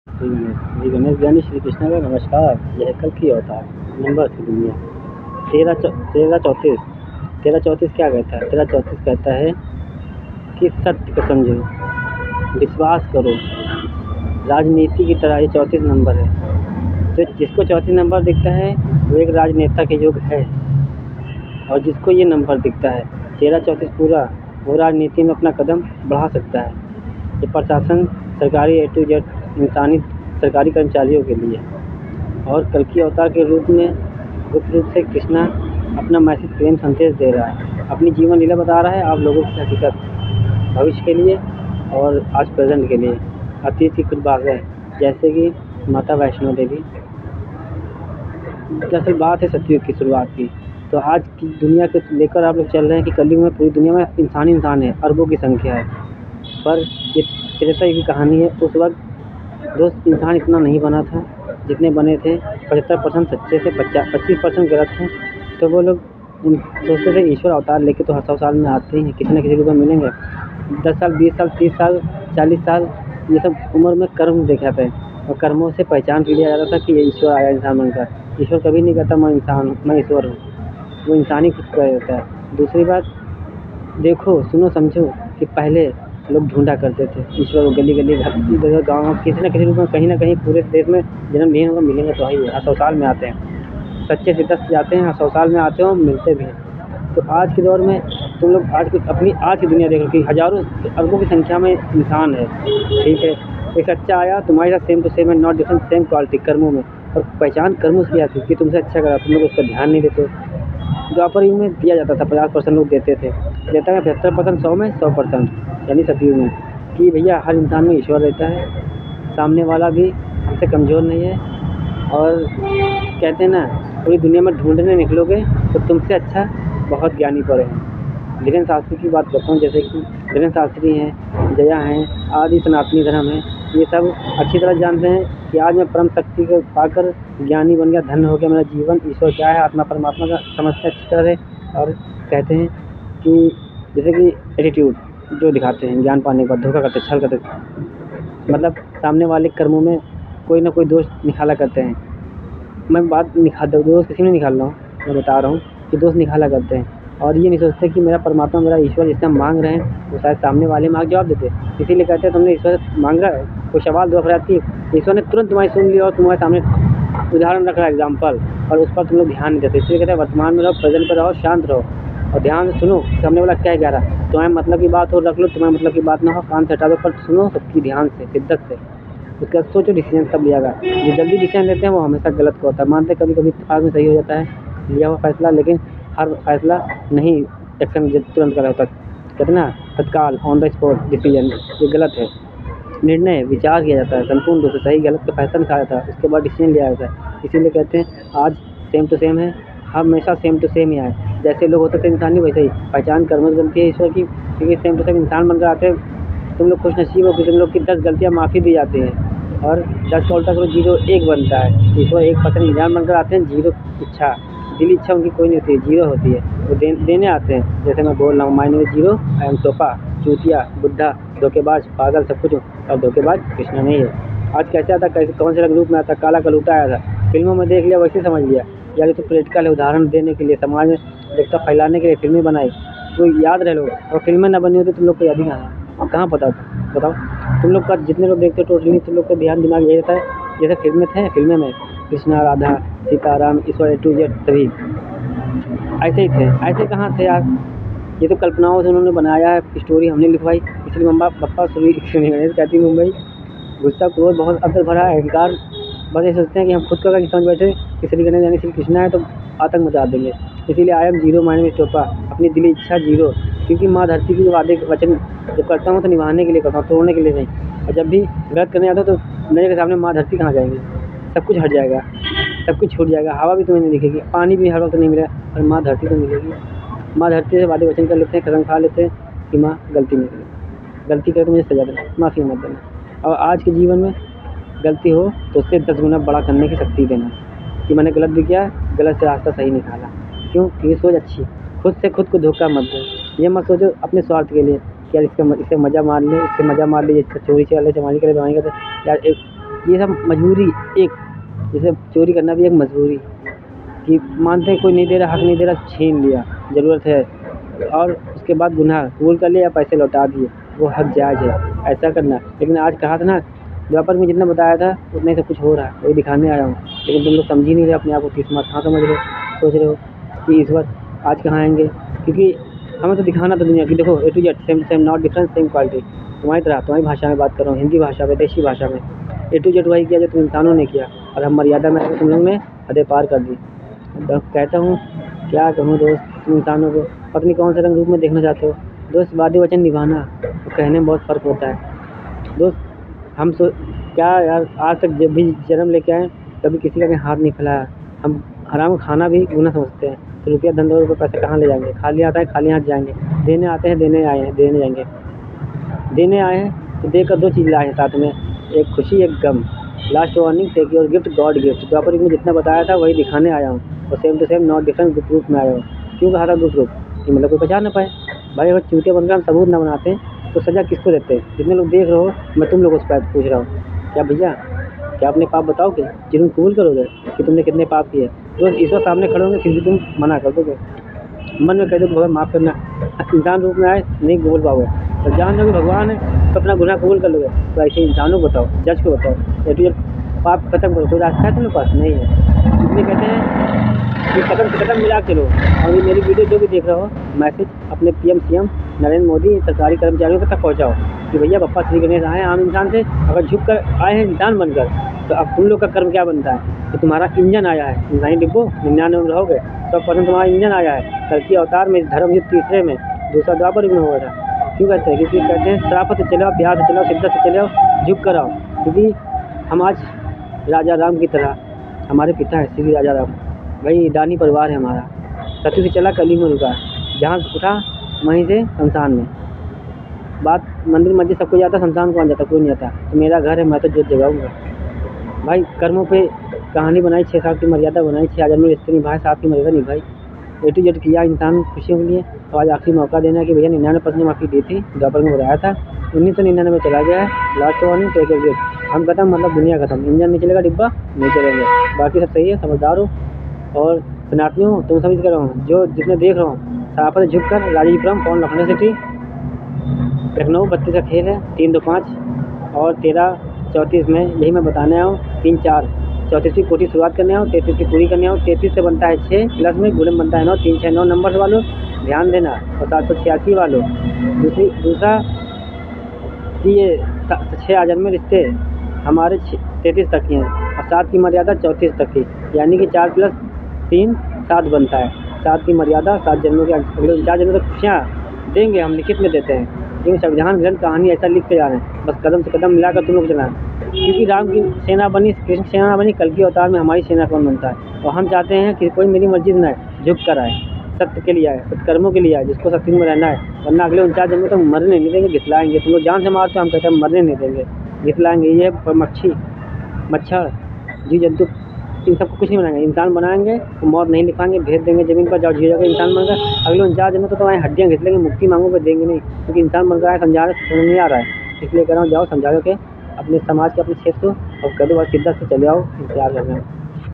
श्री गणेश ज्ञानी श्री कृष्ण का नमस्कार। यह कल की अवतार नंबर की दुनिया। तेरह चौंतीस। तेरह चौंतीस क्या कहता है? 1334 कहता है कि सत्य को समझो, विश्वास करो। राजनीति की तरह ये 34 नंबर है। तो जिसको 34 नंबर दिखता है वो एक राजनेता के योग है, और जिसको ये नंबर दिखता है 1334 पूरा, वो राजनीति में अपना कदम बढ़ा सकता है। ये प्रशासन, सरकारी A to Z, इंसानी सरकारी कर्मचारियों के लिए। और कल की अवतार के रूप में गुप्त रूप से कृष्णा अपना मैसेज, प्रेम संदेश दे रहा है, अपनी जीवन लीला बता रहा है आप लोगों की हकीकत, भविष्य के लिए और आज प्रेजेंट के लिए। अतीत की कुछ बातें जैसे कि माता वैष्णो देवी। दरअसल बात है सतयुग की शुरुआत की। तो आज की दुनिया को लेकर आप लोग चल रहे हैं कि कलयुग में पूरी दुनिया में इंसान है, अरबों की संख्या है। पर ये त्रेता युग की कहानी है। उस वक्त दोस्त इंसान इतना नहीं बना था जितने बने थे। 75% सच्चे थे, 25% गलत थे। तो वो लोग सोचते थे ईश्वर अवतार लेके तो हर 100 साल में आते ही हैं, किसी न किसी रूप में मिलेंगे। 10 साल, 20 साल, 30 साल, 40 साल, ये सब उम्र में कर्म देखा था, और कर्मों से पहचान लिया जाता था कि ये ईश्वर आया इंसान बनकर। ईश्वर कभी नहीं कहता मैं इंसान, मैं ईश्वर हूँ। वो इंसान ही खुद कह देता है। दूसरी बात, देखो सुनो समझो कि पहले लोग ढूंढा करते थे ईश्वर को, गली गली, घर गाँव, किसी न किसी रूप में, कहीं ना कहीं पूरे देश में जन्म लिए होंगे, मिलेंगे तो ही है। हर 100 साल में आते हैं, सच्चे से 10 जाते हैं, हर 100 साल में आते हो, मिलते भी हैं। तो आज के दौर में तुम लोग आज की दुनिया देख लो कि हज़ारों अरबों की संख्या में इंसान है, ठीक है। एक सच्चा आया तुम्हारे साथ सेम टू सेम है, नॉट डिफरेंट, सेम क्वालिटी कर्मों में। और पहचान कर्मों से आती कि तुमसे अच्छा करा, तुम लोग उस पर ध्यान नहीं देते। द्वापर युग में दिया जाता था, 50% लोग देते थे, देता है 75%, 100 में 100%, यानी सतयुग में कि भैया हर इंसान में ईश्वर रहता है, सामने वाला भी हमसे कमज़ोर नहीं है। और कहते हैं ना, पूरी दुनिया में ढूंढने निकलोगे तो तुमसे अच्छा बहुत ज्ञानी पड़े हैं। धीरेन्द्र शास्त्री की बात करता हूँ, जैसे कि धीरेन्द्र शास्त्री हैं, जया हैं, आदि सनातनी धर्म है। ये सब अच्छी तरह जानते हैं कि आज मैं परम शक्ति को पाकर ज्ञानी बन गया, धन्य हो गया मेरा जीवन, ईश्वर क्या है, आत्मा परमात्मा का समझते अच्छी तरह से। और कहते हैं कि जैसे कि एटीट्यूड जो दिखाते हैं ज्ञान पाने के बाद, धोखा करते, छल करते, मतलब सामने वाले कर्मों में कोई ना कोई दोष निकाला करते हैं। मैं बात दोष किसी में निकाल रहा हूँ, मैं बता रहा हूँ कि दोस्त निकाला करते हैं। और ये नहीं सोचते कि मेरा परमात्मा, मेरा ईश्वर जिससे हम मांग रहे हैं वो शायद सामने वाले मांग जवाब देते। इसीलिए कहते हैं तुमने ईश्वर से मांगा है, कोई सवाल दो अफराद की, ईश्वर ने तुरंत तुम्हारी सुन लिया और तुम्हारे सामने उदाहरण रख रहा है, एग्जाम्पल, और उस पर तुम लोग ध्यान नहीं देते। इसलिए कहते हैं वर्तमान में रहो, प्रेजेंट पर रहो, शांत रहो और ध्यान से सुनो सामने वाला क्या कह रहा है। तुम्हारे मतलब की बात हो रख लो, तुम्हारे मतलब की बात ना हो कान से हटा दो, पर सुनो सबकी ध्यान से, शिद्दत से। उसके बाद सोचो डिसीजन तब लिया गया। जो जल्दी डिसीजन लेते हैं वो हमेशा गलत को होता है। मानते कभी कभी इत्तेफाक में सही हो जाता है लिया हुआ फैसला, लेकिन हर फैसला नहीं एक्शन तुरंत का रहता। कहते हैं ना, तत्काल ऑन द स्पॉट डिसीजन, ये गलत है। निर्णय विचार किया जाता है, संपूर्ण रूप से सही गलत का फैसला निकाला जाता है, उसके बाद डिसीजन लिया जाता है। इसीलिए कहते हैं आज सेम टू सेम है, हमेशा सेम टू सेम ही आए। जैसे लोग होते थे इंसानी, वैसे ही पहचान कर्म से बनती है ईश्वर की, क्योंकि सेम टू सेम इंसान बनकर आते हैं। तुम लोग खुश नसीब हो कि तुम लोग की 10 गलतियाँ माफ़ी दी जाती हैं, और 10 का उल्टा करो 0 1 बनता है। ईश्वर 1% इंसान बनकर आते हैं, 0 इच्छा, दिली इच्छा उनकी कोई नहीं होती है, 0 होती है। वो देने आते हैं। जैसे मैं बोल रहा हूँ, my name is 0, I am टोपा, चूतिया, बुड्ढा, धोखेबाज, पागल, सब कुछ। और धोखेबाज कृष्णा नहीं है। आज कैसे आता, कैसे कौन से रूप में आता, काला कलूटा आया था, फिल्मों में देख लिया वैसे समझ लिया, या तो प्रैक्टिकल है, उदाहरण देने के लिए, समाज में एकता फैलाने के लिए फिल्में बनाई, तो याद रह लो। और फिल्में ना बनी होती तुम लोग को याद ही कहाँ पता बताओ। तुम लोग का जितने लोग देखते हो टोटली, तुम लोग का ध्यान दिमाग यही रहता है जैसे फिल्में थे, फिल्में में कृष्णा, राधा, सीताराम, ईश्वर, A to Z सभी ऐसे ही थे। ऐसे कहाँ थे यार, ये तो कल्पनाओं से उन्होंने बनाया है, स्टोरी हमने लिखवाई। इसलिए मम्मा पापा श्री गणेश कहती मुंबई, गुस्सा, क्रोध, बहुत अंदर भरा अहंकार, बस ये सोचते हैं कि हम खुद को अगर समझ बैठे कि श्री गणेश यानी श्री कृष्णा है तो आतंक मचा देंगे। इसीलिए I am 0, my name is टोपा, अपनी दिली इच्छा 0, क्योंकि माँ धरती की वादे वचन जब करता हूँ तो निभाने के लिए करता हूँ, तोड़ने के लिए नहीं। और जब भी गलत करने आता हूँ तो नज़र के सामने माँ धरती कहाँ जाएंगी, सब कुछ हट जाएगा, सब कुछ छूट जाएगा, हवा भी तुम्हें नहीं दिखेगी, पानी भी हर वक्त नहीं मिला, और माँ धरती तो मिलेगी। माँ धरती से वादे वचन कर लेते हैं, कसम खा लेते हैं कि माँ गलती नहीं करेगी, गलती करे तो मुझे सजा देना, माफ़ी मत देना। और आज के जीवन में गलती हो तो उससे 10 गुना बड़ा करने की शक्ति देना, कि मैंने गलत भी किया, गलत से रास्ता सही निकाला। क्यों? क्योंकि सोच अच्छी, खुद से खुद को धोखा मत दो। ये मत सोचो अपने स्वार्थ के लिए कि यार इससे मज़ा मार ले, इससे मज़ा मार लीजिए, इससे चोरी चल रही, चमारी करे, बेमानी करे, यार एक ये सब मजबूरी एक, जैसे चोरी करना भी एक मजबूरी कि मानते हैं कोई नहीं दे रहा, हक नहीं दे रहा, छीन लिया, ज़रूरत है और उसके बाद गुनाह कबूल कर लिया, पैसे लौटा दिए, वो हक जायज़ है ऐसा करना। लेकिन आज कहा था ना, द्वापर में जितना बताया था उतना ही सब कुछ हो रहा है, वही दिखाने आया हूँ। लेकिन तुम लोग समझ ही नहीं रहे अपने आप को, 30 मार कहाँ समझ रहे हो, सोच रहे हो कि ईश्वर आज कहाँ आएंगे, क्योंकि हमें तो दिखाना था दुनिया की, देखो A to Z same same, not difference, same quality. तुम्हारी तरह तुम्हारी भाषा में बात कर रहा हूँ, हिंदी भाषा में, देशी भाषा में। A to Z वही किया जो तुम इंसानों ने किया, और हम मर्यादा में तुम लोग ने हदें पार कर दी। तो कहता हूँ क्या कहूँ दोस्त, तुम इंसानों को पत्नी कौन से रंग रूप में देखना चाहते हो दोस्त, वादे वचन निभाना तो कहने में बहुत फ़र्क होता है दोस्त। हम क्या यार, आज तक जब भी जन्म लेके आए कभी किसी का कहीं हाथ नहीं फैलाया। हम हराम खाना भी गुनाह समझते हैं, तो रुपया धन दौलत पैसे कहाँ ले जाएंगे, खाली आता है खाली हाथ जाएंगे, देने आते हैं देने आए हैं देने जाएंगे। देने आए हैं तो देकर 2 चीज़ लाए हैं साथ में, एक खुशी एक गम। Last warning, take your gift God gift. द्वापर युग में जितना बताया था वही दिखाने आया हूँ, और same to same not different group रूप में आया हूँ। क्यों कहा था ग्रुप रूप, कि मतलब कोई पहचान ना पाए। भाई अगर चूतिया बनकर हम सबूत ना बनाते तो सज़ा किसको देते हैं। जितने लोग देख रहे हो, मैं तुम लोगों से पूछ रहा हूँ, क्या भैया क्या अपने पाप बताओगे, जिन्हें कबूल करोगे कि तुमने कितने पाप किए। तो ईश्वर सामने खड़े होंगे फिर भी तुम मना कर दोगे, मन में कह दो भगवान माफ़ करना, इंसान रूप में आए नहीं बोल पाओगे, तो जान लो कि भगवान है तो अपना गुनाह कबूल कर लोगे। तो ऐसे इंसानों को बताओ, जज को बताओ, या तो ये पाप खत्म करो, कोई रास्ता है तुम्हारे पास नहीं है। इसलिए कहते हैं कि कदम से कदम मिला चलो। और ये मेरी वीडियो जो भी देख रहे हो, मैसेज अपने PM CM नरेंद्र मोदी सरकारी कर्मचारियों तक पहुँचाओ कि भैया बप्पा श्री गणेश आए आम इंसान से, अगर झुक कर आए हैं इंसान बनकर, तो अब तुम लोग का कर्म क्या बनता है कि तुम्हारा इंजन आया है, नहीं डिब्बो 99 में रहोगे, 100% तुम्हारा इंजन आया है। कल की अवतार में धर्म युद्ध तीसरे में, दूसरा द्वापर युग में हुआ था। क्यों कहते हैं, क्योंकि कहते हैं शराफत से चले आओ, प्यार से चलाओ, शिद्दत से चले आओ, झुक कर आओ। क्योंकि हम आज राजा राम की तरह, हमारे पिता है श्री राजा राम, भाई दानी परिवार है हमारा, सत्य से चला कली में रुका, जहाँ उठा वहीं से शमशान में। बात मंदिर मस्जिद सबको जाता, शमशान कौन जाता, कोई नहीं आता। तो मेरा घर है, मैं तो जोत जगाऊँगा। भाई कर्मों पे कहानी बनाई, 6 साल की मर्यादा बनाई, 6 आदमी रिश्ते निभाए, 7 की मर्यादा निभाई, A to Z किया इंसान खुशियों के लिए। तो आज आखिरी मौका देना है कि भैया 99% माफ़ी दी थी, द्वापर में बताया था, 1999 में चला गया है। Last warning, take your gift. हम खत्म मतलब दुनिया खत्म, इंजन नहीं चलेगा, डिब्बा नहीं चलेंगे, बाकी सब सही है, समझदार हो और सनातनी हो। तुम समझ कर रहा हूँ, जो जितने देख रहा हूँ, सराफत झुक कर, राजीपुरम, कौन लखनऊ सिटी, लखनऊ 32 का खेल है, 3 2 5 और 13 34 में यही मैं बताने आया हूँ। 3 4 34 की कोटी शुरुआत करने आओ, 33 की पूरी करने आओ। 33 से बनता है 6 प्लस में गुणन बनता है 9, 3 6 9 नंबर वालों ध्यान देना, और 786 वालों दूसरा कि ये 6 आजन्म में रिश्ते हमारे 33 तक ही हैं, और 7 की मर्यादा 34 तक की, यानी कि 4 प्लस 3 7 बनता है। 7 की मर्यादा 7 जन्मों के, अगले 4 जन्मों तक खुशियाँ देंगे, हम लिखित में देते हैं, क्योंकि संविधान ग्रंथ कहानी ऐसा लिख के जा रहे हैं, बस कदम से कदम मिलाकर तुम लोग चलाएं। क्योंकि राम की सेना बनी, कृष्ण की सेना बनी, कल की अवतार में हमारी सेना कौन बनता है। और हम चाहते हैं कि कोई मेरी मस्जिद न आए, झुक कर आए, सत्य के लिए आए, सत्कर्मों के लिए आए, जिसको सत्य में रहना है, वरना अगले 49 जन्मों तक मरने नहीं देंगे, घिसलाएंगे। तुम लोग जान से मारते हो, हम कहते हैं मरने नहीं देंगे, घिसलाएंगे। ये मच्छर जीव जंतु इन सबको कुछ नहीं बनाएंगे, इंसान बनाएंगे तो मौत नहीं लिखाएंगे, भेज देंगे ज़मीन पर, जाओ जीव इंसान बनकर। अगले 49 जन्मों तो तुम्हारी हड्डियाँ घिस लेंगे, मुक्ति मांगोगे देंगे नहीं, क्योंकि इंसान बन रहा है, समझा रहे समझ नहीं आ रहा है। इसलिए कह रहा हूँ जाओ समझाओ के अपने समाज के, अपने क्षेत्र को, और कदम और शिद्दत से चले आओ, इंतजार कर रहे हैं।